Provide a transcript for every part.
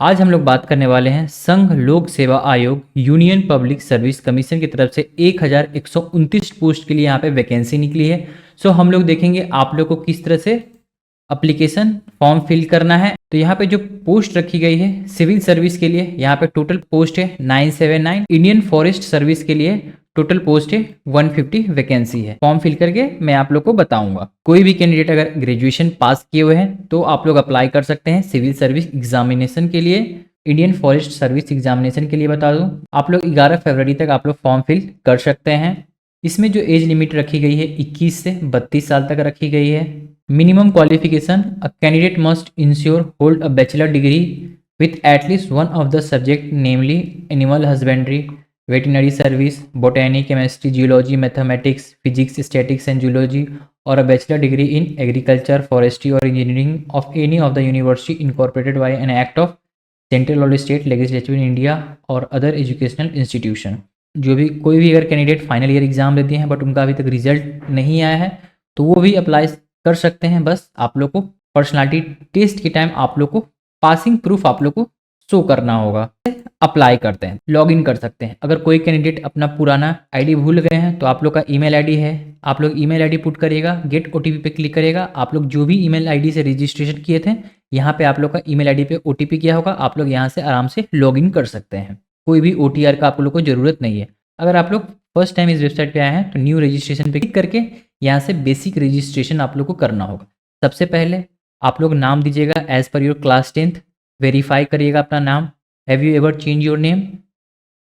आज हम लोग बात करने वाले हैं संघ लोक सेवा आयोग यूनियन पब्लिक सर्विस कमीशन की तरफ से 1129 पोस्ट के लिए यहाँ पे वैकेंसी निकली है। सो हम लोग देखेंगे आप लोग को किस तरह से एप्लीकेशन फॉर्म फिल करना है। तो यहाँ पे जो पोस्ट रखी गई है सिविल सर्विस के लिए, यहाँ पे टोटल पोस्ट है 979। इंडियन फॉरेस्ट सर्विस के लिए टोटल पोस्ट है 150 वैकेंसी है। फॉर्म फिल करके मैं आप लोग को बताऊंगा। कोई भी कैंडिडेट अगर ग्रेजुएशन पास किए हुए हैं तो आप लोग अप्लाई कर सकते हैं सिविल सर्विस एग्जामिनेशन के लिए। इंडियन फॉरेस्ट सर्विस एग्जामिनेशन के लिए बता दूं, आप लोग 11 फरवरी तक आप लोग फॉर्म फिल कर सकते हैं। इसमें जो एज लिमिट रखी गई है 21 से 32 साल तक रखी गई है। Minimum qualification, a candidate must ensure hold a bachelor degree with at least one of the subject namely animal husbandry, veterinary service, botany, chemistry, geology, mathematics, physics, statics and zoology और a bachelor degree in agriculture, forestry और engineering of any of the university incorporated by an act of central और state legislature in India और other educational institution. जो भी कोई भी अगर candidate final year exam देते हैं बट उनका अभी तक रिजल्ट नहीं आया है तो वो भी अप्लाई कर सकते हैं। बस आप लोग को पर्सनालिटी टेस्ट के टाइम आप लोग को पासिंग प्रूफ आप लोग को शो करना होगा। अप्लाई करते हैं, लॉग इन कर सकते हैं। अगर कोई कैंडिडेट अपना पुराना आईडी भूल गए हैं तो आप लोग का ईमेल आईडी है, आप लोग ईमेल आईडी पुट करिएगा, गेट ओटीपी पे क्लिक करिएगा। आप लोग जो भी ईमेल आईडी से रजिस्ट्रेशन किए थे यहाँ पे आप लोग का ईमेल आईडी पे ओटीपी किया होगा, आप लोग यहाँ से आराम से लॉग इन कर सकते हैं। कोई भी ओटीआर का आप लोग को जरूरत नहीं है। अगर आप लोग फर्स्ट टाइम इस वेबसाइट पे आए हैं तो न्यू रजिस्ट्रेशन पे क्लिक करके यहाँ से बेसिक रजिस्ट्रेशन आप लोग को करना होगा। सबसे पहले आप लोग नाम दीजिएगा as per your class 10th, verify करिएगा अपना नाम। Have you ever change your name,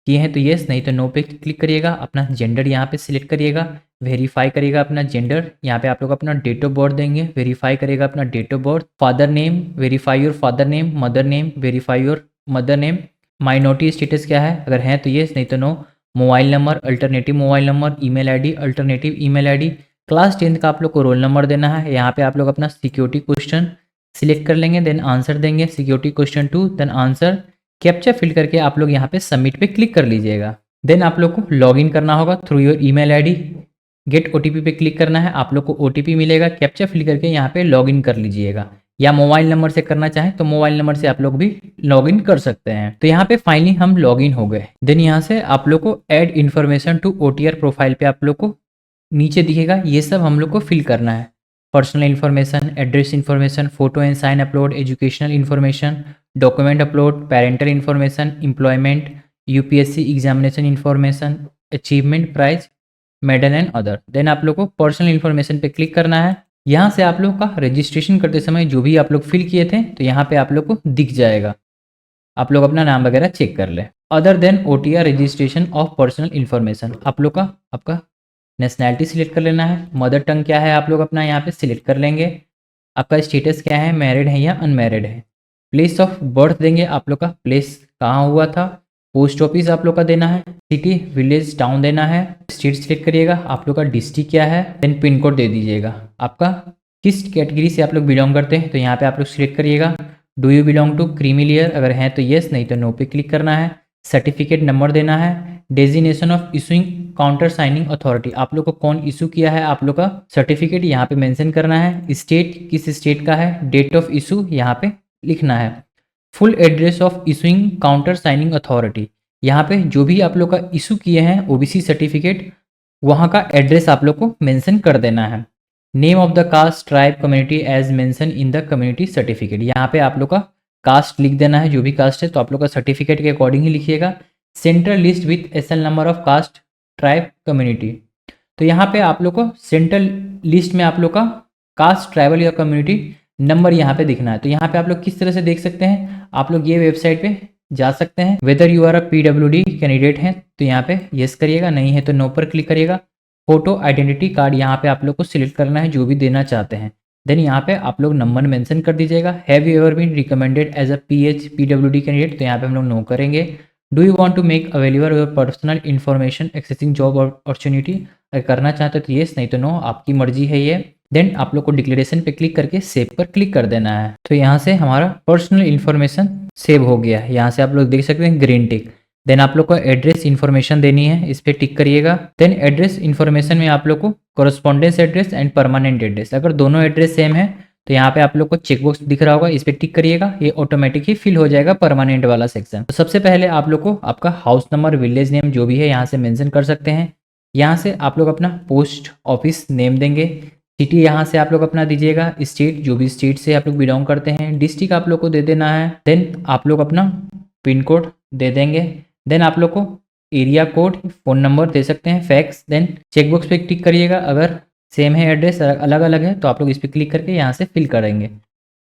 किए हैं तो येस, नहीं तो नो पे क्लिक करिएगा। अपना जेंडर यहाँ पे सिलेक्ट करिएगा, वेरीफाई करिएगा अपना जेंडर। यहाँ पे आप लोग अपना डेट ऑफ बर्थ देंगे, वेरीफाई करिएगा अपना date of birth. Father name, verify your father name. Mother name, verify your mother name. Minority status क्या है, अगर है तो येस, नहीं तो no. Mobile number, alternative mobile number. Email ID, alternative email ID. Class 10th का आप लोग को रोल नंबर देना है। यहाँ पे आप लोग अपना सिक्योरिटी क्वेश्चन सिलेक्ट कर लेंगे, देन आंसर देंगे security question 2, then answer. Captcha fill करके आप लोग यहाँ पे सबमिट पे क्लिक कर लीजिएगा। देन आप लोग को लॉग इन करना होगा through your email ID. Gate OTP पे क्लिक करना है, आप लोग को ओटीपी मिलेगा। कैप्चा फिल करके यहाँ पे लॉग इन कर लीजिएगा, या मोबाइल नंबर से करना चाहें तो मोबाइल नंबर से आप लोग भी लॉग इन कर सकते हैं। तो यहाँ पे फाइनली हम लॉग इन हो गए। देन यहाँ से आप लोग को add information to OTR profile पे आप लोग को नीचे दिखेगा, ये सब हम लोग को फिल करना है। Personal information, address information, photo and sign upload, educational information, document upload, parental information, employment, UPSC examination information, achievement prize, medal and other. Then आप लोग को पर्सनल इन्फॉर्मेशन पे क्लिक करना है। यहाँ से आप लोग का रजिस्ट्रेशन करते समय जो भी आप लोग फिल किए थे तो यहाँ पे आप लोग को दिख जाएगा। आप लोग अपना नाम वगैरह चेक कर ले। Other than OTR registration of personal information, आप लोग का आपका नेशनैलिटी सिलेक्ट कर लेना है। मदर टंग क्या है आप लोग अपना यहाँ पे सिलेक्ट कर लेंगे। आपका स्टेटस क्या है, मैरिड है या अनमैरिड है। प्लेस ऑफ बर्थ देंगे, आप लोग का प्लेस कहाँ हुआ था। पोस्ट ऑफिस आप लोग का देना है। सिटी, विलेज, टाउन देना है। स्टेट सिलेक्ट करिएगा, आप लोग का डिस्ट्रिक्ट क्या है। देन पिन कोड दे दीजिएगा। आपका किस कैटेगरी से आप लोग बिलोंग करते हैं तो यहाँ पे आप लोग सिलेक्ट करिएगा। Do you belong to creamy layer, अगर है तो येस, नहीं तो नो पे क्लिक करना है। सर्टिफिकेट नंबर देना है। Designation of issuing counter signing authority, आप लोग को कौन इशू किया है आप लोग का सर्टिफिकेट यहाँ पे मेंशन करना है। स्टेट किस स्टेट का है, डेट ऑफ इशू यहाँ पे लिखना है। Full address of issuing counter signing authority, यहाँ पे जो भी आप लोग का इशू किए हैं ओबीसी सर्टिफिकेट वहाँ का एड्रेस आप लोग को मेंशन कर देना है। Name of the caste, tribe, community as mention in the community certificate, यहाँ पे आप लोग का कास्ट लिख देना है। जो भी कास्ट है तो आप लोग का सर्टिफिकेट के अकॉर्डिंग ही लिखिएगा। Central list with SL number of caste, tribe, community, तो यहाँ पे आप लोग को सेंट्रल लिस्ट में आप लोग का कास्ट, ट्राइबल या कम्युनिटी नंबर यहाँ पे दिखना है। तो यहाँ पे आप लोग किस तरह से देख सकते हैं, आप लोग ये वेबसाइट पे जा सकते हैं। Whether you are a PWD candidate हैं तो यहाँ पे यस करिएगा, नहीं है तो नो पर क्लिक करिएगा। फोटो आइडेंटिटी कार्ड यहाँ पे आप लोग को सिलेक्ट करना है जो भी देना चाहते हैं। देन यहाँ पे आप लोग नंबर मेंशन कर दीजिएगा। Have you ever been recommended as a PWD candidate, तो यहाँ पे हम लोग नो करेंगे। Do you want to make available your personal information accessing job opportunity, अगर करना चाहते हो तो येस, नहीं तो नो, आपकी मर्जी है ये। देन आप लोग को डिक्लेरेशन पे क्लिक करके सेव पर क्लिक कर देना है। तो यहाँ से हमारा पर्सनल इन्फॉर्मेशन सेव हो गया है। यहाँ से आप लोग देख सकते हैं ग्रीन टिक। देन आप लोग को एड्रेस इन्फॉर्मेशन देनी है, इस पर टिक करिएगा। देन एड्रेस इन्फॉर्मेशन में आप लोग को correspondence address and permanent address, अगर दोनों एड्रेस सेम है तो यहाँ पे आप लोग को चेकबॉक्स दिख रहा होगा, इस पर टिक करिएगा, ये ऑटोमेटिक ही फिल हो जाएगा परमानेंट वाला सेक्शन। तो सबसे पहले आप लोग को आपका हाउस नंबर, विलेज नेम जो भी है यहाँ से मेंशन कर सकते हैं। यहाँ से आप लोग अपना पोस्ट ऑफिस नेम देंगे, सिटी यहाँ से आप लोग अपना दीजिएगा, स्टेट जो भी स्टेट से आप लोग बिलोंग करते हैं, डिस्ट्रिक्ट आप लोग को दे देना है। देन आप लोग अपना पिन कोड दे देंगे। देन आप लोग को एरिया कोड, फ़ोन नंबर दे सकते हैं, फैक्स। देन चेकबॉक्स पे टिक करिएगा, अगर सेम है एड्रेस अलग अलग है तो आप लोग इस पर क्लिक करके यहाँ से फिल करेंगे।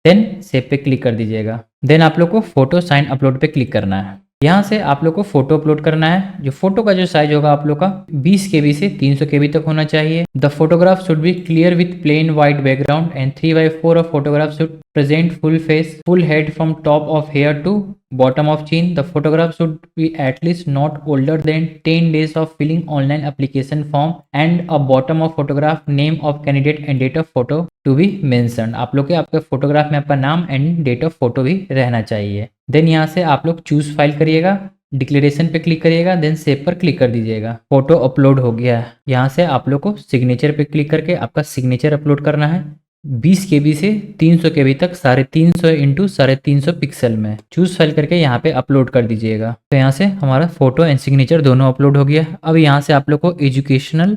देन सेव पे क्लिक कर दीजिएगा। देन आप लोग को फोटो साइन अपलोड पे क्लिक करना है। यहाँ से आप लोग को फोटो अपलोड करना है। जो फोटो का जो साइज होगा आप लोग का 20 KB से 300 KB तक होना चाहिए। The photograph should be clear with plane white background and 3/4 of photograph should present full face, full head from top of hair to bottom of chin. The photograph should be at least not older than 10 days of filling online application form and a bottom of photograph name of candidate and date of photo to be mentioned. आप लोग के आपके photograph में आपका नाम and date of photo भी रहना चाहिए। देन यहाँ से आप लोग चूज फाइल करिएगा, डिक्लेरेशन पे क्लिक करिएगा, देन सेव पर क्लिक कर दीजिएगा। फोटो अपलोड हो गया है। यहाँ से आप लोग को सिग्नेचर पे क्लिक करके आपका सिग्नेचर अपलोड करना है। 20 KB से 300 KB तक 350 इंटू 350 पिक्सल में चूज फाइल करके यहाँ पे अपलोड कर दीजिएगा। तो यहाँ से हमारा फोटो एंड सिग्नेचर दोनों अपलोड हो गया। अब यहाँ से आप लोग को एजुकेशनल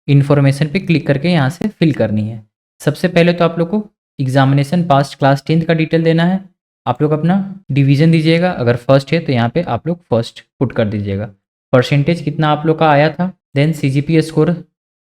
इन्फॉर्मेशन पे क्लिक करके यहाँ से फिल करनी है। सबसे पहले तो आप लोग को एग्जामिनेशन पास क्लास 10th का डिटेल देना है। आप लोग अपना डिवीजन दीजिएगा, अगर फर्स्ट है तो यहाँ पे आप लोग फर्स्ट पुट कर दीजिएगा। परसेंटेज कितना आप लोग का आया था। देन CGPA स्कोर,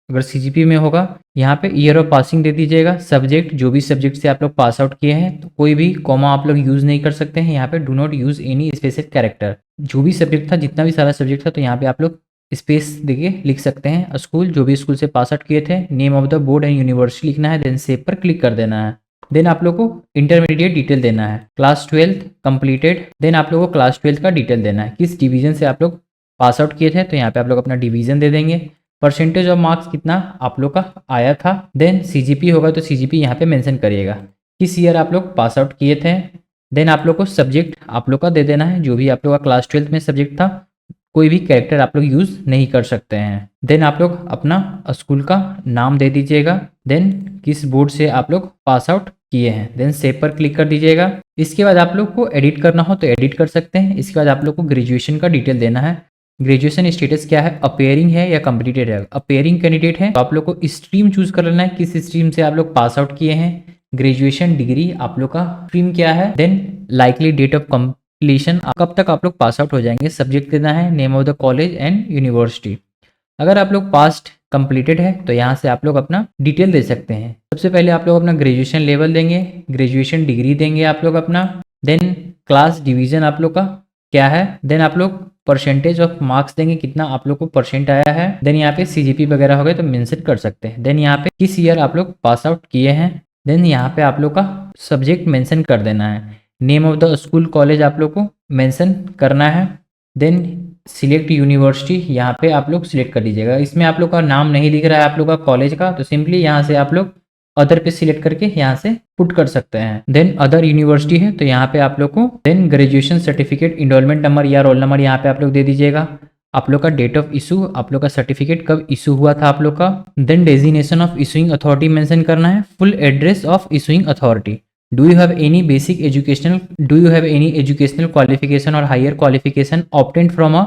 अगर CGPA में होगा यहाँ पे ईयर ऑफ पासिंग दे दीजिएगा। सब्जेक्ट जो भी सब्जेक्ट से आप लोग पास आउट किए हैं, तो कोई भी कॉमा आप लोग यूज़ नहीं कर सकते हैं। यहाँ पे do not use any special character. जो भी सब्जेक्ट था, जितना भी सारा सब्जेक्ट था, तो यहाँ पे आप लोग स्पेस देके लिख सकते हैं। स्कूल जो भी स्कूल से पास आउट किए थे, name of the board and university लिखना है। देन सेव पर क्लिक कर देना है। देन आप लोग को इंटरमीडिएट डिटेल देना है, क्लास 12 कंप्लीटेड। देन आप लोग को क्लास 12 का डिटेल देना है, किस डिवीजन से आप लोग पास आउट किए थे, तो यहाँ पे आप लोग अपना डिवीजन दे देंगे। परसेंटेज ऑफ मार्क्स कितना आप लोग का आया था। देन CGP होगा तो CGP यहाँ पे मेंशन करिएगा, किस ईयर आप लोग पास आउट किए थे। देन आप लोग को सब्जेक्ट आप लोग का दे देना है, जो भी आप लोग का क्लास 12 में सब्जेक्ट था। कोई भी कैरेक्टर आप लोग यूज़ नहीं कर सकते हैं। देन आप लोग अपना स्कूल का नाम दे दीजिएगा। देन किस बोर्ड से आप लोग पास आउट किए हैं। देन सेव पर क्लिक कर दीजिएगा। इसके बाद आप लोग को एडिट करना हो तो एडिट कर सकते हैं। इसके बाद आप लोग को ग्रेजुएशन का डिटेल देना है। ग्रेजुएशन स्टेटस क्या है, अपेयरिंग है या कंप्लीटेड है। अपेयरिंग कैंडिडेट है तो आप लोग को स्ट्रीम चूज कर लेना है, किस स्ट्रीम से आप लोग पास आउट किए हैं। ग्रेजुएशन डिग्री आप लोग का स्ट्रीम क्या है। Then likely date of completion, कब तक आप लोग पास आउट हो जाएंगे। सब्जेक्ट देना है, name of the college and university. अगर आप लोग पास्ट कंप्लीटेड है तो यहाँ से आप लोग अपना डिटेल दे सकते हैं। सबसे पहले आप लोग अपना ग्रेजुएशन लेवल देंगे, ग्रेजुएशन डिग्री देंगे आप लोग अपना। देन क्लास डिवीजन आप लोग का क्या है। देन आप लोग परसेंटेज ऑफ मार्क्स देंगे, कितना आप लोग को परसेंट आया है। देन यहाँ पे CGP वगैरह हो गए तो मेंशन कर सकते हैं। देन यहाँ पे किस ईयर आप लोग पास आउट किए हैं। देन यहाँ पे आप लोग का सब्जेक्ट मेंशन कर देना है। Name of the school college आप लोग को मेंशन करना है। देन सिलेक्ट यूनिवर्सिटी, यहाँ पे आप लोग सिलेक्ट कर दीजिएगा। इसमें आप लोग का नाम नहीं दिख रहा है आप लोग का कॉलेज का, तो सिंपली यहाँ से आप लोग अदर पे सिलेक्ट करके यहाँ से पुट कर सकते हैं। देन अदर यूनिवर्सिटी है तो यहाँ पे आप लोग को then graduation certificate enrollment number या रोल नंबर यहाँ पे आप लोग दे दीजिएगा। आप लोग का डेट ऑफ इशू, आप लोग का सर्टिफिकेट कब इशू हुआ था आप लोग का। Then designation of issuing authority mention करना है। Full address of issuing authority. Do you have any educational qualification और higher qualification obtained from a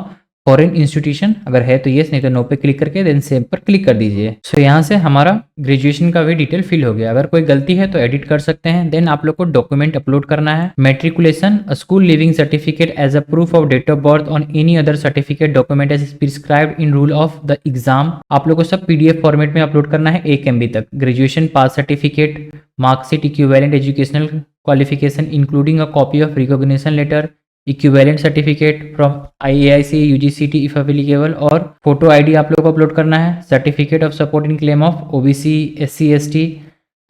foreign institution, अगर है तो येस, नहीं तो नो पे क्लिक करके देन सेव पर क्लिक कर दीजिए। सो यहाँ से हमारा ग्रेजुएशन का भी डिटेल फिल हो गया। अगर कोई गलती है तो एडिट कर सकते हैं। देन आप लोग को डॉक्यूमेंट अपलोड करना है। Matriculation, school leaving certificate as a proof of date of birth on any other certificate document as prescribed in rule of the exam. आप लोग को सब PDF फॉर्मेट में अपलोड करना है 1 MB तक। Graduation pass certificate, marksheet, equivalent educational qualification including a copy of recognition letter, equivalent certificate from IAIC UGCT if applicable, और photo ID आप लोग को अपलोड करना है। Certificate of support in claim of OBC SC ST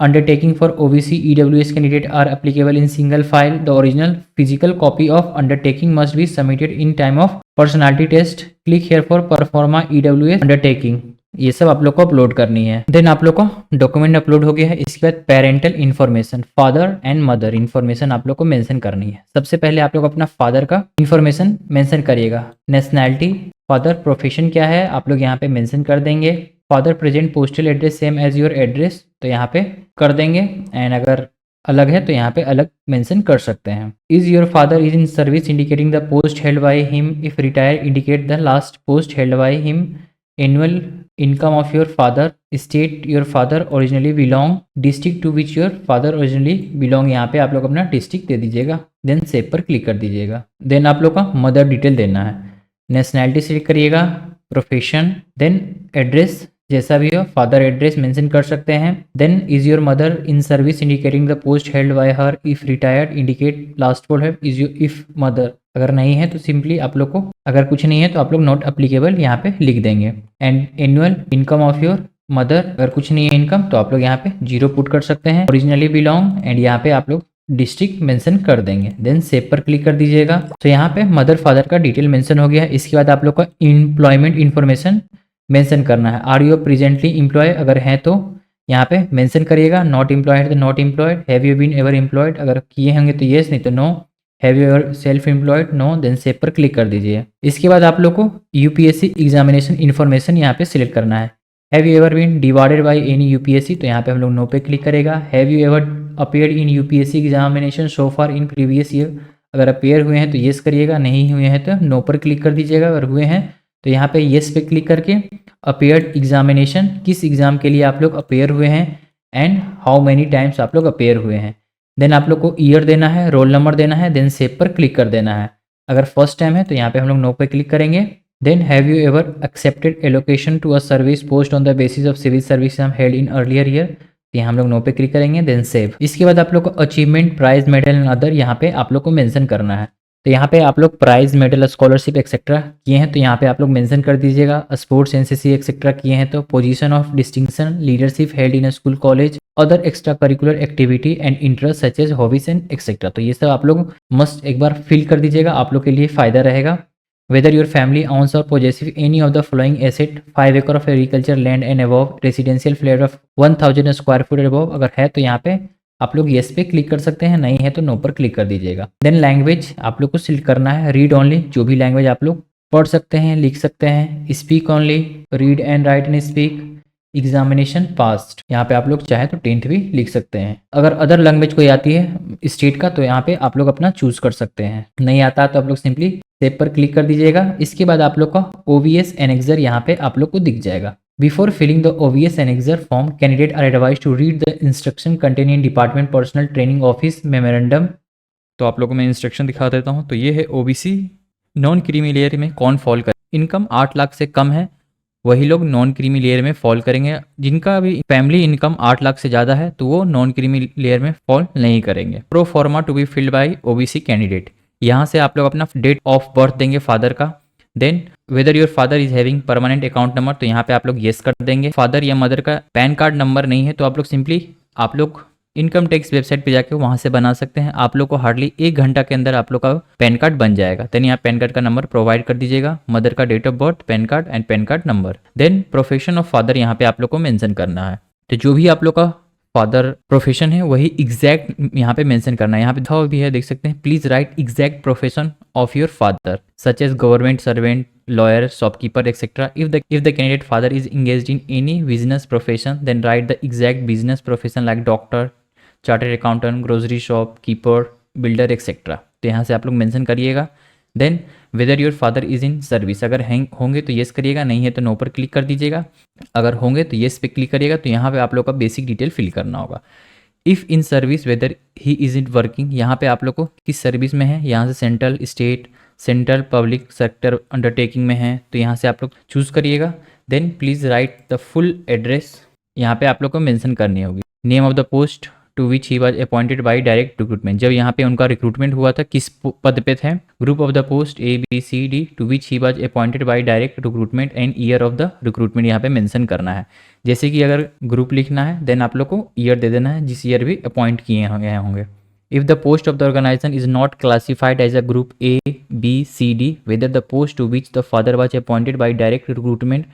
undertaking for OBC EWS candidate are applicable in single file. The original physical copy of undertaking must be submitted in time of personality test. Click here for performa EWS undertaking. ये सब आप लोग को upload करनी है। Then आप लोग को डॉक्यूमेंट अपलोड हो गया है। इसके बाद parental information, father and mother information आप लोग को मेंशन करनी है। सबसे पहले आप लोग अपना फादर का इन्फॉर्मेशन मेंशन करिएगा। नेशनैलिटी, फादर प्रोफेशन क्या है आप लोग यहाँ पे मेंशन कर देंगे। Father present postal address same as your address, तो यहाँ पे कर देंगे। एंड अगर अलग है तो यहाँ पे अलग मेंशन कर सकते हैं। Is your father is in service indicating the post held by him, if retire indicate the last post held by him, annual income of your father, state your father originally belong, district to which your father originally belong, यहाँ पे आप लोग अपना district दे दीजिएगा, then save पर click कर दीजिएगा। Then आप लोग का मदर डिटेल देना है, नेशनैलिटी सिलेक्ट करिएगा, प्रोफेशन, देन एड्रेस जैसा भी हो, फादर एड्रेस मेंशन कर सकते हैं। Then is your mother in service indicating the post held by her, if retired indicate last four है, इज योर इफ मदर, अगर नहीं है तो सिंपली आप लोग को, अगर कुछ नहीं है तो आप लोग नॉट अप्लीकेबल यहाँ पे लिख देंगे। And annual income of your mother, अगर कुछ नहीं है इनकम तो आप लोग यहाँ पे 0 पुट कर सकते हैं। ओरिजिनली बिलोंग एंड यहाँ पे आप लोग डिस्ट्रिक्ट मेंशन कर देंगे, देन सेव पर क्लिक कर दीजिएगा। तो यहाँ पे मदर फादर का डिटेल मेंशन हो गया। इसके बाद आप लोग का एम्प्लॉयमेंट इन्फॉर्मेशन मेंशन करना है। आर यू प्रेजेंटली एम्प्लॉय, अगर है तो यहाँ पे मेंशन करिएगा, नॉट एम्प्लॉयड तो not employed, have you been ever employed, अगर किए होंगे तो येस, नहीं तो no, have you ever self employed, no, then save पर क्लिक कर दीजिए। इसके बाद आप लोग को यूपीएससी एग्जामिनेशन इन्फॉर्मेशन यहाँ पे सिलेक्ट करना है। Have you ever been divided by any UPSC, तो यहाँ पे हम लोग नो पे क्लिक करेगा। Have you ever appeared in UPSC examination so far in previous year, अगर अपेयर हुए हैं तो येस करिएगा, नहीं हुए हैं तो नो पर क्लिक कर दीजिएगा। अगर हुए हैं तो यहाँ पे येस पे क्लिक करके अपेयर्ड एग्जामिनेशन, किस एग्जाम के लिए आप लोग अपेयर हुए हैं एंड हाउ मेनी टाइम्स आप लोग अपेयर हुए हैं, देन आप लोग को ईयर देना है, रोल नंबर देना है, देन सेव पर क्लिक कर देना है। अगर फर्स्ट टाइम है तो यहाँ पे हम लोग नो पे क्लिक करेंगे। Then have you ever accepted allocation to a service post on the basis of civil service exam held in earlier year, यहाँ हम लोग नो पे क्लिक करेंगे, देन सेव। इसके बाद आप लोग को achievement, prize, medal and other यहाँ पे आप लोग को मेंशन करना है। तो यहाँ पे आप लोग प्राइज, मेडल, स्कॉलरशिप एक्सेट्रा किए हैं तो यहाँ पे आप लोग मेंशन कर दीजिएगा। स्पोर्ट्स, एनसीसी एक्सेट्रा किए हैं तो position of distinction, leadership held in school college, other extra curricular activity and interest such as hobbies and etcetera, तो ये सब आप लोग मस्ट एक बार फिल कर दीजिएगा, आप लोग के लिए फायदा रहेगा। वेदर योर फैमिली ओन्स और possessive any of the following asset, 5 एकड़ of agriculture land and above, residential flat of 1000 square foot above, अगर है तो यहाँ पे आप लोग येस पे क्लिक कर सकते हैं, नहीं है तो नो पर क्लिक कर दीजिएगा। देन लैंग्वेज आप लोग को सिलेक्ट करना है, रीड ओनली, जो भी लैंग्वेज आप लोग पढ़ सकते हैं, लिख सकते हैं। Speak only, read and right and speak. Examination past, यहाँ पे आप लोग चाहे तो 10th भी लिख सकते हैं। अगर अदर लैंग्वेज कोई आती है स्टेट का तो यहाँ पे आप लोग अपना चूज कर सकते हैं, नहीं आता तो आप लोग सिंपली सेव पर क्लिक कर दीजिएगा। इसके बाद आप लोग का ओवीएस एनेक्सर यहाँ पे आप लोग को दिख जाएगा। Before filling the OVS annexure form, candidate are advised to read the instruction contained in Department Personal Training Office Memorandum। तो आप लोगों को मैं इंस्ट्रक्शन दिखा देता हूँ। तो ये है ओबीसी नॉन क्रीमी लेयर में कौन फॉल करे, इनकम 8 लाख से कम है वही लोग नॉन क्रीमी लेयर में फॉल करेंगे, जिनका भी फैमिली इनकम 8 लाख से ज़्यादा है तो वो नॉन क्रीमी लेयर में फॉल नहीं करेंगे। Pro forma to be filled by OBC candidate, यहाँ से आप लोग अपना डेट ऑफ बर्थ देंगे फादर का। Then whether your father is having permanent account number, तो यहाँ पे आप लोग येस कर देंगे। फादर या मदर का पैन कार्ड नंबर नहीं है तो आप लोग सिंपली आप लोग इनकम टैक्स वेबसाइट पे जाके वहाँ से बना सकते हैं। आप लोग को हार्डली 1 घंटा के अंदर आप लोग का पैन कार्ड बन जाएगा। देन यहाँ पैन कार्ड का नंबर प्रोवाइड कर दीजिएगा, मदर का date of birth, PAN card and PAN card number. Then profession of father यहाँ पे आप लोग को मेंशन करना है, तो जो भी आप लोग का फादर प्रोफेशन है वही एग्जैक्ट यहाँ पे मेंशन करना है। यहाँ पे था भी है, देख सकते हैं, please write exact profession of your father such as government servant, lawyer, shopkeeper, etc. If the candidate father is engaged in any business profession, then write the exact business profession like doctor, chartered accountant, grocery shop keeper, builder, etc. तो यहाँ से आप लोग mention करिएगा। Then whether your father is in service, अगर होंगे तो yes करिएगा, नहीं है तो नो पर क्लिक कर दीजिएगा। अगर होंगे तो येस पे क्लिक करिएगा। तो यहाँ पे आप लोग का बेसिक डिटेल फिल करना होगा। If in service weather he is it working, यहाँ पे आप लोग को किस सर्विस में है, यहाँ से central, state, central, public sector undertaking में है तो यहाँ से आप लोग चूज़ करिएगा। Then please write the full address, यहाँ पे आप लोग को मेंशन करनी होगी। Name of the post to which he was appointed by direct recruitment, जब यहाँ पे उनका रिक्रूटमेंट हुआ था किस पद पे थे। Group of the post ABCD to which he was appointed by direct recruitment and year of the recruitment यहाँ पे मेंशन करना है। जैसे कि अगर ग्रुप लिखना है देन आप लोग को ईयर दे देना है जिस ईयर भी अपॉइंट किए होंगे। If the post of the organization is not classified as a group A, B, C, D, whether the post to which the father was appointed by direct recruitment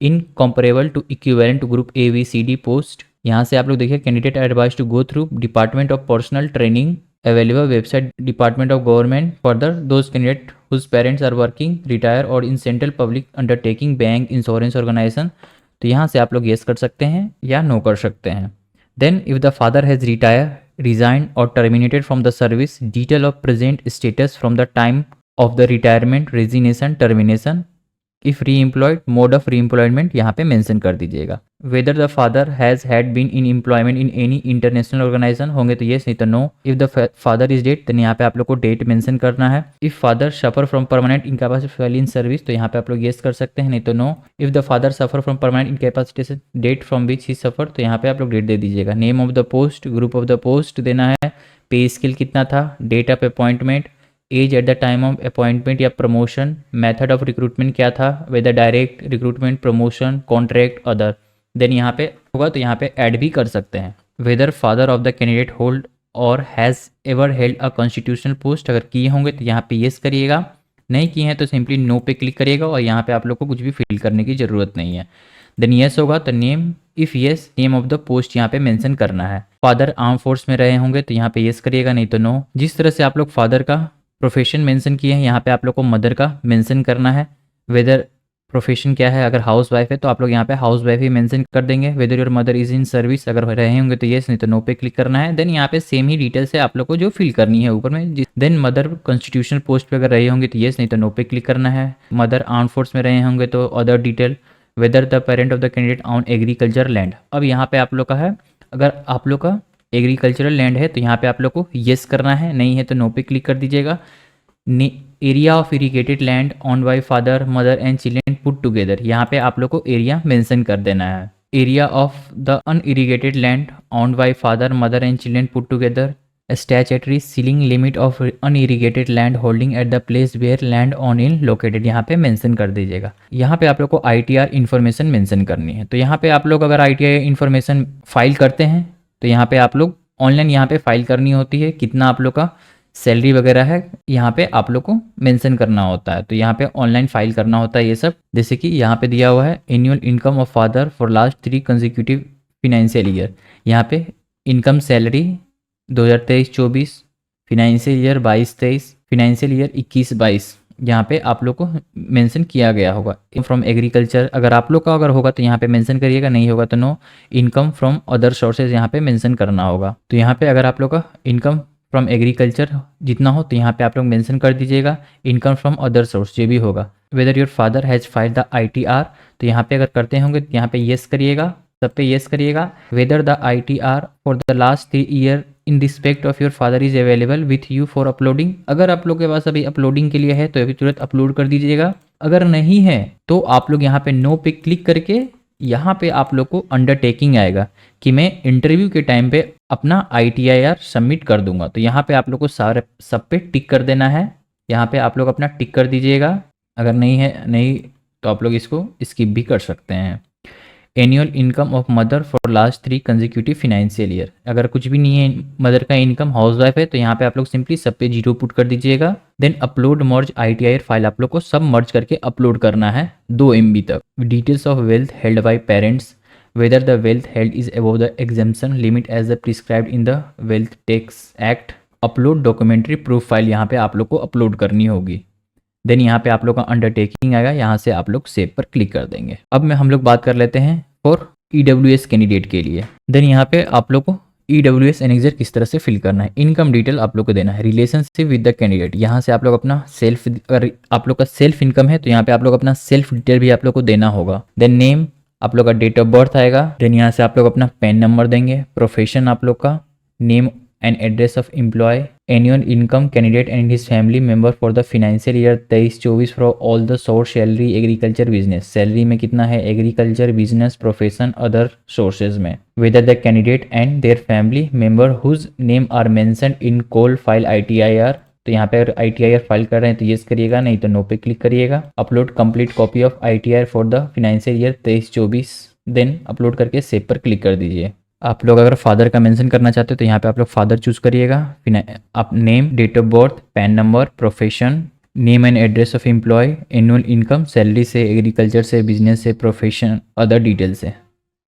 incomparable to equivalent to group A, B, C, D post, यहाँ से आप लोग देखिए candidate advise to go through department of personal training available website department of government further those candidate whose parents are working retire और in central public undertaking bank insurance organisation, तो यहाँ से आप लोग येस कर सकते हैं या नो कर सकते हैं। Then if the father has resigned or terminated from the service, detail of present status from the time of the retirement, resignation, termination, if re employed, mode of re employment यहाँ पे mention कर दीजिएगा। Whether the father has had been in employment in any international organisation होंगे तो yes, नहीं तो no. If the father is dead, तो यहाँ पे आप लोग को डेट मेंशन करना है। If father suffer from permanent incapacity in service, तो यहाँ पे आप लोग येस कर सकते हैं, नहीं तो no. If the father suffer from permanent incapacity, date from which he suffer, तो यहाँ पे आप लोग डेट दे दीजिएगा। Name of the post, group of the post देना है, पे स्केल कितना था, date of appointment, age at the time of appointment या प्रमोशन, मेथड ऑफ रिक्रूटमेंट क्या था, whether direct recruitment, promotion, contract, other. Then यहाँ पे होगा तो यहाँ पे ऐड भी कर सकते हैं। Whether father of the candidate hold और has ever held a constitutional post, अगर किए होंगे तो यहाँ पे येस करिएगा, नहीं किए हैं तो सिंपली नो पे क्लिक करिएगा और यहाँ पे आप लोग को कुछ भी फिल करने की ज़रूरत नहीं है। देन येस होगा तो name, if yes name of the post यहाँ पे मेंशन करना है। फादर आर्म फोर्स में रहे होंगे तो यहाँ पे येस करिएगा, नहीं तो नो। जिस तरह से आप लोग फादर का प्रोफेशन मेंशन किए हैं, यहाँ पे आप लोग को मदर का मेंशन करना है। वेदर प्रोफेशन क्या है, अगर हाउस वाइफ है तो आप लोग यहाँ पे हाउस वाइफ ही मेंशन कर देंगे। Whether your mother is in service, अगर रहे होंगे तो येस, नहीं तो नो पे क्लिक करना है। देन यहाँ पे सेम ही डिटेल्स है आप लोग को जो फिल करनी है ऊपर में। देन मदर कॉन्स्टिट्यूशनल पोस्ट पे अगर रहे होंगे तो येस, नहीं तो नो पे क्लिक करना है। मदर आर्म फोर्स में रहे होंगे तो other detail. Whether the parent of the candidate on agriculture land, अब यहाँ पे आप लोग का है, अगर आप लोग का एग्रीकल्चरल लैंड है तो यहाँ पे आप लोग को येस करना है, नहीं है तो नो पे क्लिक कर दीजिएगा। Area of irrigated land on by father, mother and children put together, यहाँ पे आप लोग को एरिया मेंशन कर देना है। Area of the unirrigated land on by father, mother and children put together. Statutory ceiling limit of unirrigated land holding at the place where land on in located, यहाँ पे मेंशन कर दीजिएगा। यहाँ पे आप लोग को ITR इन्फॉर्मेशन मेंशन करनी है। तो यहाँ पे आप लोग अगर ITR इन्फॉर्मेशन फाइल करते हैं तो यहाँ पे आप लोग ऑनलाइन यहाँ पे फाइल करनी होती है, कितना आप लोग का सैलरी वगैरह है यहाँ पे आप लोग को मेंशन करना होता है। तो यहाँ पे ऑनलाइन फाइल करना होता है ये सब, जैसे कि यहाँ पे दिया हुआ है annual income of father for last 3 consecutive financial year. यहाँ पे income salary 2023-24, financial year 22-23, financial year 21-22, यहाँ पे आप लोग को मेंशन किया गया होगा। फ्रॉम एग्रीकल्चर अगर आप लोग का अगर होगा तो यहाँ पे मेंशन करिएगा, नहीं होगा तो no. Income from other sources यहाँ पे मेंशन करना होगा। तो यहाँ पे अगर आप लोग का इनकम फ्रॉम एग्रीकल्चर जितना हो तो यहाँ पे आप लोग मेंशन कर दीजिएगा। इनकम फ्रॉम अदर सोर्स जो भी होगा। Weather your father has filed the ITR, तो यहाँ पे अगर करते होंगे तो यहाँ पे येस करिएगा, सब पे येस करिएगा। Whether the ITR for the last 3 year in respect of your father is available with you for uploading, अगर आप लोग के पास अभी अपलोडिंग के लिए है तो अभी तुरंत अपलोड कर दीजिएगा। अगर नहीं है तो आप लोग यहाँ पे नो पे क्लिक करके यहाँ पे आप लोग को अंडरटेकिंग आएगा कि मैं इंटरव्यू के टाइम पे अपना ITIR सबमिट कर दूंगा। तो यहाँ पे आप लोग को सारे सब पे टिक कर देना है। यहाँ पे आप लोग अपना टिक कर दीजिएगा। अगर नहीं है नहीं तो आप लोग इसको स्किप भी कर सकते हैं। Annual income of mother for last 3 consecutive financial year, अगर कुछ भी नहीं है मदर का इनकम, हाउस वाइफ है तो यहाँ पे आप लोग सिंपली सब पे 0 पुट कर दीजिएगा। देन अपलोड मर्ज ITIR फाइल आप लोग को सब मर्ज करके अपलोड करना है 2 MB तक। Details of wealth held by parents, whether the wealth held is above the exemption limit as the prescribed in the wealth tax act. Upload documentary proof file यहाँ पे आप लोग को अपलोड करनी होगी। देन यहाँ पे आप लोग का अंडरटेकिंग आएगा, यहाँ से आप लोग सेव पर क्लिक कर देंगे। अब में हम लोग बात कर लेते हैं फॉर EWS कैंडिडेट के लिए। देन यहाँ पे आप लोग को EWS एनेक्जर किस तरह से फिल करना है। इनकम डिटेल आप लोग को देना है। रिलेशनशिप विद द कैंडिडेट, यहाँ से आप लोग अपना सेल्फ, अगर आप लोग का सेल्फ इनकम है तो यहाँ पे आप लोग अपना सेल्फ डिटेल भी आप लोग को देना होगा। देन नेम आप लोग का, डेट ऑफ बर्थ आएगा। देन यहाँ से आप लोग अपना पैन नंबर देंगे। प्रोफेशन आप लोग का, name and address of employ, annual income candidate and his family member for the financial year 23-24 for all the source salary agriculture business, salary में कितना है agriculture business profession other sources में। Whether the candidate and their family member whose name are mentioned in coal file ITIR, तो यहाँ पे अगर ITIR file कर रहे हैं तो येस करिएगा, नहीं तो नो पे क्लिक करिएगा। Upload complete copy of ITIR for the financial year 23-24, then upload करके सेव पर क्लिक कर दीजिए। आप लोग अगर फादर का मेंशन करना चाहते हो तो यहाँ पे आप लोग फादर चूज करिएगा। आप name, date of birth, PAN number, profession, name and address of employ, annual income, salary से, एग्रीकल्चर से, बिजनेस से, प्रोफेशन, अदर डिटेल से।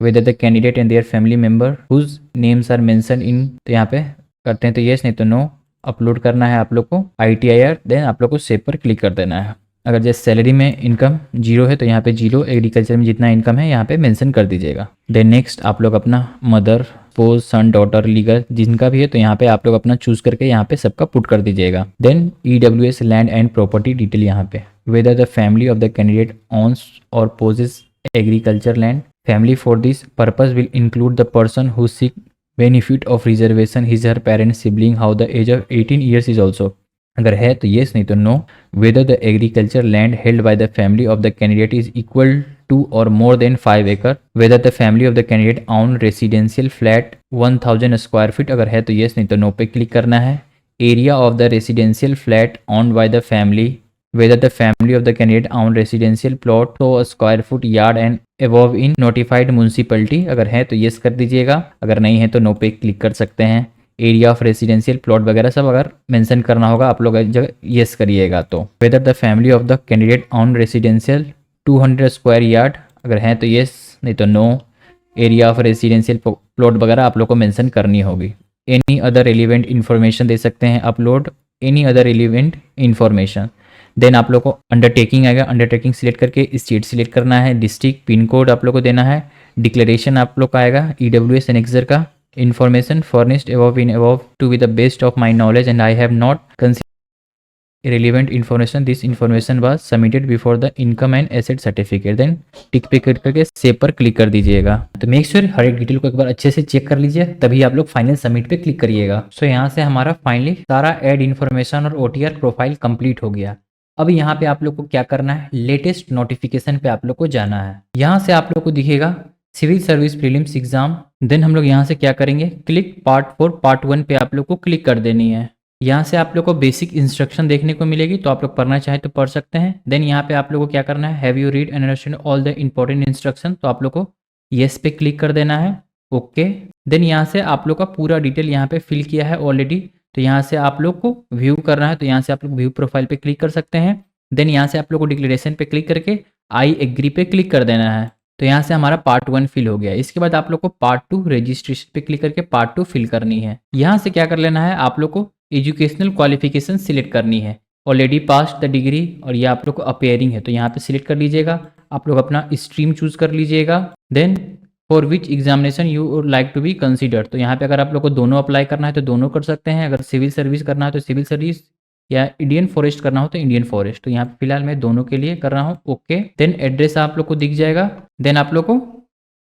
Whether the candidate and their family member whose names are mention in, तो यहाँ पे करते हैं तो येस, नहीं तो नो। अपलोड करना है आप लोग को ITIR, देन आप लोग को सेव पर क्लिक कर देना है। अगर जैसे सैलरी में इनकम 0 है तो यहाँ पे 0, एग्रीकल्चर में जितना इनकम है यहाँ पे मेंशन कर दीजिएगा। देन नेक्स्ट आप लोग अपना मदर स्पोज, सन, डॉटर, लीगल, जिनका भी है तो यहाँ पे आप लोग अपना चूज करके यहाँ पे सबका पुट कर दीजिएगा। Then EWS land and property detail यहाँ पे, whether the family of the candidate owns और possess agriculture land, family for this purpose will include the person who seek benefit of reservation, his her parents, sibling, how the age of 18 years is also. अगर है तो yes, नहीं तो no. Whether the agriculture land held by the family of the candidate is equal to और more than 5 एकड़, weather the family of the candidate on residential flat 1000 square feet, अगर है तो येस, नहीं तो नो पे क्लिक करना है। Area of the residential flat on by the family, whether the family of the candidate own residential plot so a square foot yard and above in notified municipality, अगर है तो yes कर दीजिएगा, अगर नहीं है तो नो पे क्लिक कर सकते हैं। एरिया ऑफ रेसिडेंशियल प्लॉट वगैरह सब अगर मेंशन करना होगा आप लोग जगह येस करिएगा। तो whether the family of the candidate on residential 200 square yard, अगर है तो येस, नहीं तो no. Area of residential plot वगैरह आप लोग को मेंशन करनी होगी। एनी अदर रिलेवेंट इन्फॉर्मेशन दे सकते हैं upload, any other relevant information. Then आप लोग को अंडरटेकिंग आएगा, अंडरटेकिंग सिलेक्ट करके स्टेट सिलेक्ट करना है, डिस्ट्रिक्ट, पिन कोड आप लोग को देना है। डिक्लेरेशन आप लोग का आएगा EWS एनेक्सर का, information furnished above in above to be the best of my knowledge and I have not consider relevant information, this information was submitted before the income and asset certificate. Then tick पे click करके save पर click कर दीजिएगा। तो make sure हर एक detail को एक बार अच्छे से चेक कर लीजिए, तभी आप लोग फाइनल सबमिट पे क्लिक करिएगा। सो यहाँ से हमारा फाइनली सारा एड इन्फॉर्मेशन और OTR प्रोफाइल कंप्लीट हो गया। अब यहाँ पे आप लोग को क्या करना है, लेटेस्ट नोटिफिकेशन पे आप लोग को जाना है। यहाँ से आप लोग को दिखेगा civil service prelims exam. Then हम लोग यहाँ से क्या करेंगे, क्लिक पार्ट 4 पार्ट 1 पे आप लोग को क्लिक कर देनी है। यहाँ से आप लोग को बेसिक इंस्ट्रक्शन देखने को मिलेगी, तो आप लोग पढ़ना चाहे तो पढ़ सकते हैं। देन यहाँ पे आप लोग को क्या करना है, have you read and understand all the important instruction, तो आप लोग को येस पे क्लिक कर देना है। ओके, देन यहाँ से आप लोग का पूरा डिटेल यहाँ पे फिल किया है ऑलरेडी, तो यहाँ से आप लोग को व्यू करना है, तो यहाँ से आप लोग व्यू प्रोफाइल पे क्लिक कर सकते हैं। देन यहाँ से आप लोग को डिक्लेरेशन पे क्लिक करके आई एग्री पे क्लिक कर देना है। तो यहाँ से हमारा पार्ट 1 फिल हो गया। इसके बाद आप लोग को पार्ट 2 रजिस्ट्रेशन पे क्लिक करके पार्ट 2 फिल करनी है। यहाँ से क्या कर लेना है, आप लोग को एजुकेशनल क्वालिफिकेशन सिलेक्ट करनी है, ऑलरेडी पास द डिग्री, और ये आप लोग को अपेयरिंग है तो यहाँ पे सिलेक्ट कर लीजिएगा। आप लोग अपना स्ट्रीम चूज कर लीजिएगा। Then for which examination you would like to be considered, तो यहाँ पे अगर आप लोग को दोनों अप्लाई करना है तो दोनों कर सकते हैं, अगर सिविल सर्विस करना है तो सिविल सर्विस, या इंडियन फॉरेस्ट करना हो तो इंडियन फॉरेस्ट। तो यहाँ पे फिलहाल मैं दोनों के लिए कर रहा हूँ। ओके, देन एड्रेस आप लोग को दिख जाएगा। देन आप लोग को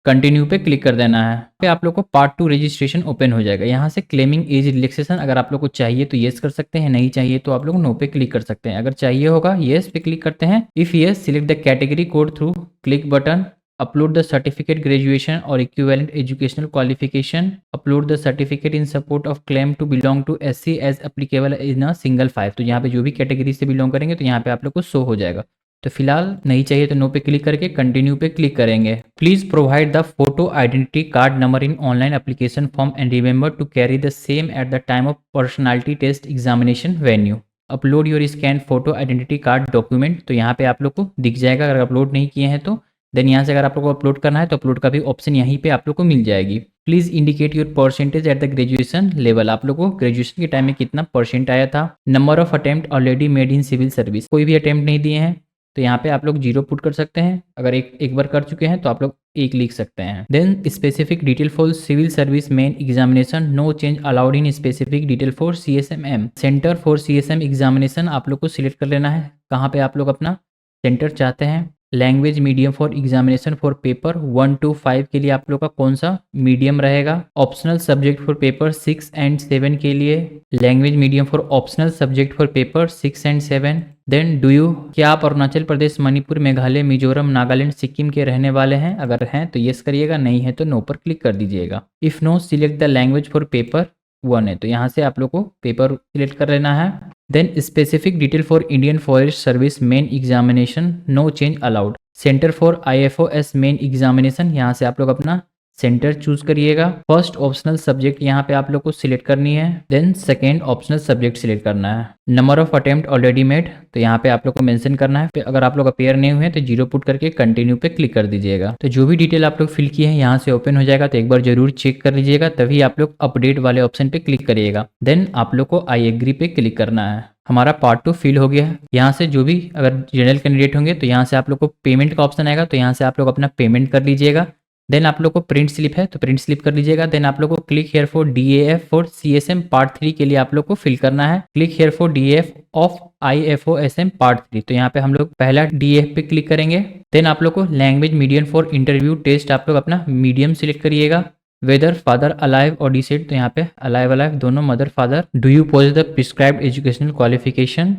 कंटिन्यू पे क्लिक कर देना है। पे आप लोग को पार्ट 2 रजिस्ट्रेशन ओपन हो जाएगा। यहाँ से क्लेमिंग एज रिलैक्सेशन अगर आप लोग को चाहिए तो येस कर सकते हैं, नहीं चाहिए तो आप लोग नो पे क्लिक कर सकते हैं। अगर चाहिए होगा येस पे क्लिक करते हैं। If yes select the category code through click button, upload the certificate graduation or equivalent educational qualification, upload the certificate in support of claim to belong to SC as applicable in a single 5। तो यहाँ पे जो भी category से belong करेंगे तो यहाँ पे आप लोग को शो हो जाएगा। तो फिलहाल नहीं चाहिए तो नो पे क्लिक करके कंटिन्यू पे क्लिक करेंगे। Please provide the photo identity card number in online application form and remember to carry the same at the time of personality test examination venue. Upload your scan photo identity card document, तो यहाँ पे आप लोग को दिख जाएगा अगर upload नहीं किए हैं तो। देन यहाँ से अगर आप लोग को अपलोड करना है तो अपलोड का भी ऑप्शन यहीं पे आप लोग को मिल जाएगी। Please indicate your percentage at the graduation level, आप लोग को ग्रेजुएशन के टाइम में कितना परसेंट आया था। Number of attempt already made in civil service, कोई भी अटेम्प्ट नहीं दिए हैं तो यहाँ पे आप लोग 0 पुट कर सकते हैं। अगर एक बार कर चुके हैं तो आप लोग 1 लिख सकते हैं। Then specific detail for civil service main examination, no change allowed in specific detail for CSMM। Centre for CSM examination आप लोग को सिलेक्ट कर लेना है, कहाँ पे आप लोग अपना सेंटर चाहते हैं। Language medium for examination for paper 1 to 5 के लिए आप लोग का कौन सा मीडियम रहेगा। Optional subject for paper 6 and 7 के लिए language medium for optional subject for paper 6 and 7। Then do you, क्या आप अरुणाचल प्रदेश, मणिपुर, मेघालय, मिजोरम, नागालैंड, सिक्किम के रहने वाले हैं, अगर हैं तो येस करिएगा, नहीं है तो नो पर क्लिक कर दीजिएगा। If no select the language for paper 1 है तो यहाँ से आप लोग को पेपर सिलेक्ट कर लेना है। Then specific detail for Indian forest service main examination, no change allowed. Centre for IFOS main examination, यहाँ से आप लोग अपना सेंटर चूज करिएगा। फर्स्ट ऑप्शनल सब्जेक्ट यहाँ पे आप लोग को सिलेक्ट करनी है। Then second optional subject select करना है। Number of attempt already made, तो यहाँ पे आप लोग को मेंशन करना है। अगर आप लोग अपेयर नहीं हुए तो 0 पुट करके कंटिन्यू पे क्लिक कर दीजिएगा। तो जो भी डिटेल आप लोग फिल किए हैं यहाँ से ओपन हो जाएगा, तो एक बार जरूर चेक कर लीजिएगा, तभी आप लोग अपडेट वाले ऑप्शन पे क्लिक करिएगा। देन आप लोग को आई एग्री पे क्लिक करना है। हमारा पार्ट 2 फिल हो गया है। यहाँ से जो भी अगर जनरल कैंडिडेट होंगे तो यहाँ से आप लोग को पेमेंट का ऑप्शन आएगा, तो यहाँ से आप लोग अपना पेमेंट कर लीजिएगा। देन आप लोग को प्रिंट स्लिप है तो प्रिंट स्लिप कर लीजिएगा। देन आप लोग को click here for DAF for CSM part 3 के लिए आप लोग को फिल करना है। Click here for DAF of IFOSM part 3, तो यहाँ पे हम लोग पहला DAF पे क्लिक करेंगे। देन आप लोग को language medium for interview test आप लोग अपना मीडियम सिलेक्ट करिएगा। वेदर फादर अलाइव और डिसेड, तो यहाँ पे अलाइव अलाइव दोनों, mother father. Do you possess the prescribed educational qualification,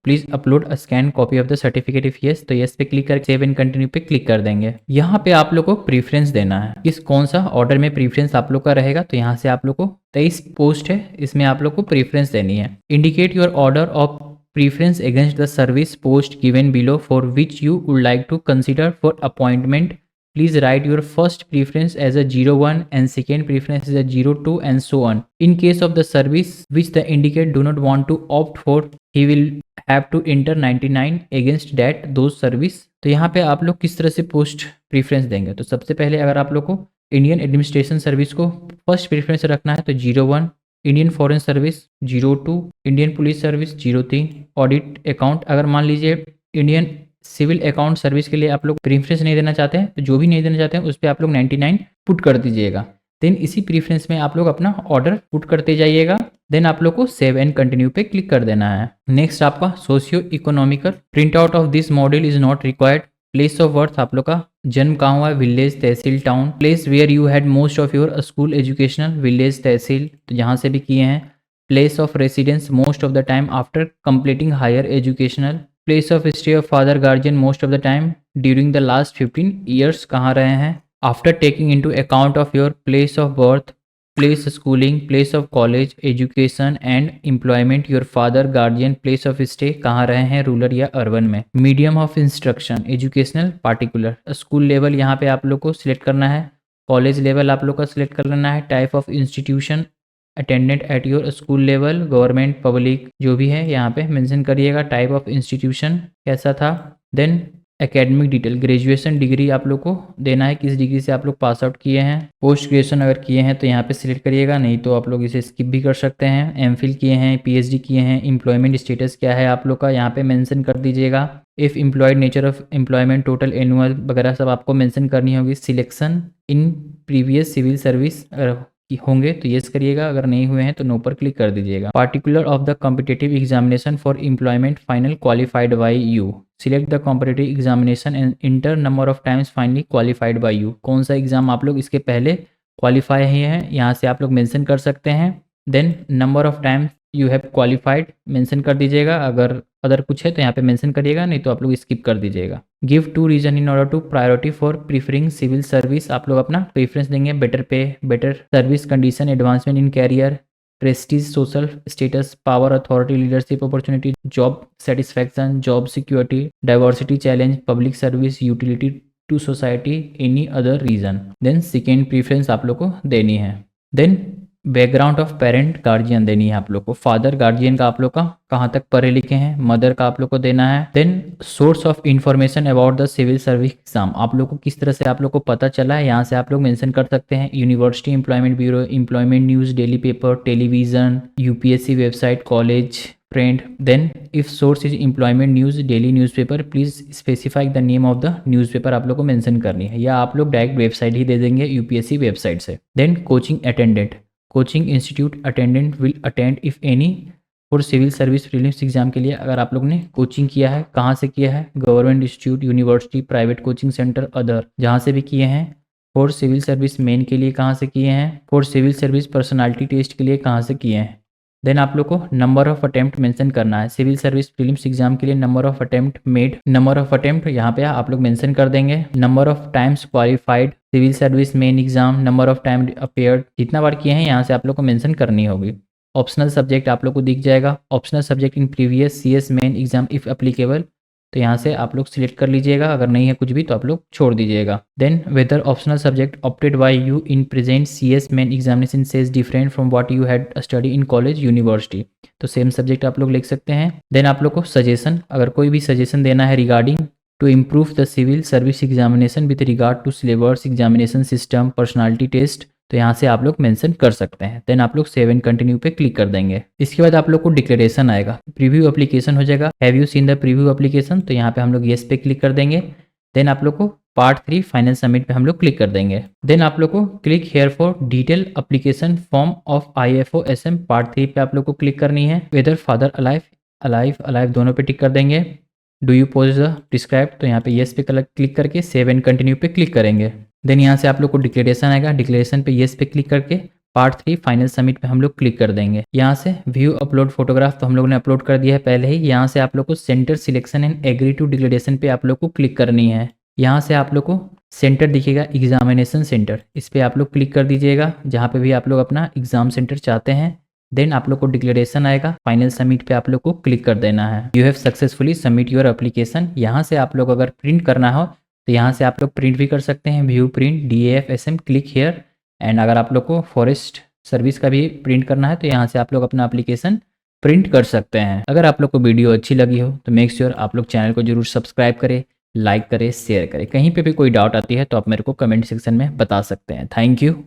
please upload a scan copy of the certificate if yes, तो यस पे क्लिक करके सेव एंड कंटिन्यू पे क्लिक कर देंगे। यहाँ पे आप लोग को प्रीफरेंस देना है, किस कौन सा ऑर्डर में प्रीफरेंस आप लोग का रहेगा, तो यहाँ से आप लोग को 23 पोस्ट है, इसमें आप लोग को प्रीफरेंस देनी है। Indicate your order of preference against the service post given below for which you would like to consider for appointment, please write your first preference as a 01 and second preference as a 02 and so on. In case of the service which the indicate do not want to opt for, he will have to enter 99 against that those service। तो यहाँ पे आप लोग किस तरह से post preference देंगे, तो सबसे पहले अगर आप लोग को इंडियन एडमिनिस्ट्रेशन सर्विस को फर्स्ट प्रीफरेंस रखना है तो 01, Indian foreign service 02, Indian police service 03, audit account अगर मान लीजिए इंडियन सिविल अकाउंट सर्विस के लिए आप लोग प्रीफरेंस नहीं देना चाहते हैं तो जो भी नहीं देना चाहते हैं उस पर आप लोग 99 पुट कर दीजिएगा। देन इसी प्रीफरेंस में आप लोग अपना ऑर्डर पुट करते जाइएगा। देन आप लोग को सेव एंड कंटिन्यू पे क्लिक कर देना है। नेक्स्ट आपका socio economical, print out of this module is not required. Place of birth आप लोग का जन्म कहाँ हुआ है, विलेज, तहसील, town. Place where you had most of your school educational, village, तहसील, तो जहाँ से भी किए हैं। Place of residence most of the time after completing higher educational. Place of stay of father guardian most of the time during the last 15 years कहाँ रहे हैं। After taking into account of your place of birth, place schooling, place of college education and employment, your father guardian place of stay कहाँ रहे हैं, rural या urban में। Medium of instruction educational particular, school level यहाँ पे आप लोग को सिलेक्ट करना है, कॉलेज लेवल आप लोग का सिलेक्ट कर लेना है। Type of institution attendant at your school level, government, public, जो भी है यहाँ पे मेंशन करिएगा। टाइप ऑफ इंस्टीट्यूशन कैसा था। Then academic detail, graduation degree आप लोग को देना है, किस डिग्री से आप लोग पास आउट किए हैं। पोस्ट ग्रेजुएशन अगर किए हैं तो यहाँ पे सिलेक्ट करिएगा, नहीं तो आप लोग इसे स्किप भी कर सकते हैं। एमफिल किए हैं, PhD किए हैं, एम्प्लॉयमेंट स्टेटस क्या है आप लोग का यहाँ पे मेंशन कर दीजिएगा। If employed, nature of employment, total annual वगैरह सब आपको मेंशन करनी होगी। Selection in previous civil service होंगे तो येस करिएगा, अगर नहीं हुए हैं तो नो पर क्लिक कर दीजिएगा। Particular of the competitive examination for employment final qualified by you, select the competitive examination and inter number of times finally qualified by you, कौन सा एग्जाम आप लोग इसके पहले क्वालिफाई हैं यहाँ से आप लोग मेंशन कर सकते हैं। Then number of times you have qualified mention कर दीजिएगा, अगर अदर कुछ है तो यहाँ पे मेंशन करिएगा, नहीं तो आप लोग स्किप कर दीजिएगा। Give 2 reason in order to priority for preferring civil service, आप लोग अपना प्रेफरेंस देंगे। Better pay, better service condition, advancement in career, prestige, social status, power, authority, leadership opportunity, job satisfaction, job security, diversity challenge, public service, utility to society, any other reason. Then second preference आप लोग को देनी है। Then background of parent guardian देनी है आप लोग को। फादर गार्जियन का आप लोग का कहाँ तक पढ़े लिखे हैं, मदर का आप लोग को देना है। Then source of information about the civil service exam, आप लोग को किस तरह से आप लोग को पता चला है यहाँ से आप लोग मेंशन कर सकते हैं। University employment bureau, employment news, daily paper, television, UPSC website, college, friend. Then if source is employment news, daily newspaper, please specify the name of the newspaper आप लोग को मेंशन करनी है, या आप लोग डायरेक्ट वेबसाइट ही दे देंगे UPSC वेबसाइट से। Then coaching attendant, coaching institute attendant will attend if any for civil service prelims exam के लिए, अगर आप लोग ने कोचिंग किया है, कहाँ से किया है, government institute, university, private coaching centre, other, जहाँ से भी किए हैं। फॉर सिविल सर्विस मेन के लिए कहाँ से किए हैं, for civil service personality test के लिए कहाँ से किए हैं। देन आप लोग को नंबर ऑफ अटेम्प्ट मेंशन करना है। सिविल सर्विस प्रीलिम्स एग्जाम के लिए number of attempt made, number of attempt यहाँ पे आप लोग मेंशन कर देंगे। Number of times qualified civil service main exam, number of time appeared, जितना बार किए हैं यहाँ से आप लोग को मेंशन करनी होगी। ऑप्शनल सब्जेक्ट आप लोग को दिख जाएगा, optional subject in previous CS main exam if applicable, तो यहाँ से आप लोग सिलेक्ट कर लीजिएगा, अगर नहीं है कुछ भी तो आप लोग छोड़ दीजिएगा। Then whether optional subject opted by you in present CS main examination says different from what you had study in college, university, तो सेम सब्जेक्ट आप लोग लिख सकते हैं। देन आप लोग को सजेशन, अगर कोई भी सजेशन देना है regarding to improve the civil service examination with regard to syllabus, examination system, personality test, तो यहाँ से आप लोग मेंशन कर सकते हैं। देन आप लोग सेव एंड कंटिन्यू पे क्लिक कर देंगे। इसके बाद आप लोग को डिक्लेरेशन आएगा, प्रीव्यू एप्लीकेशन हो जाएगा। Have you seen the preview application, तो यहाँ पे हम लोग येस पे क्लिक कर देंगे। देन आप लोग को पार्ट 3 फाइनल सबमिट पे हम लोग क्लिक कर देंगे। देन आप लोग को click here for detail application form of IFOSM part 3 पे आप लोग को क्लिक करनी है। Whether father alive alive alive दोनों पे टिक कर देंगे। Do you possess the describe, तो यहाँ पे येस पे क्लिक करके सेव एंड कंटिन्यू पे क्लिक करेंगे। देन यहाँ से आप लोग को डिक्लेरेशन आएगा, डिक्लेरेशन पे येस पे क्लिक करके पार्ट 3 फाइनल सबमिट पे हम लोग क्लिक कर देंगे। यहाँ से व्यू अपलोड फोटोग्राफ तो हम लोग ने अपलोड कर दिया है पहले ही। यहाँ से आप लोग को centre selection and agree to declaration पे आप लोग को क्लिक करनी है। यहाँ से आप लोग को सेंटर दिखेगा एग्जामिनेशन सेंटर, इस पर आप लोग क्लिक कर दीजिएगा जहाँ पे भी आप लोग अपना एग्जाम सेंटर चाहते हैं। देन आप लोग को डिक्लेरेशन आएगा, फाइनल सबमिट पे आप लोग को क्लिक कर देना है। You have successfully submit your application. यहाँ से आप लोग अगर प्रिंट करना हो तो यहाँ से आप लोग प्रिंट भी कर सकते हैं, view print DAFSM click here. And अगर आप लोग को फॉरेस्ट सर्विस का भी प्रिंट करना है तो यहाँ से आप लोग अपना एप्लीकेशन प्रिंट कर सकते हैं। अगर आप लोग को वीडियो अच्छी लगी हो तो मेक श्योर आप लोग चैनल को जरूर सब्सक्राइब करें, लाइक करें, शेयर करें। कहीं पे भी कोई डाउट आती है तो आप मेरे को कमेंट सेक्शन में बता सकते हैं। Thank you.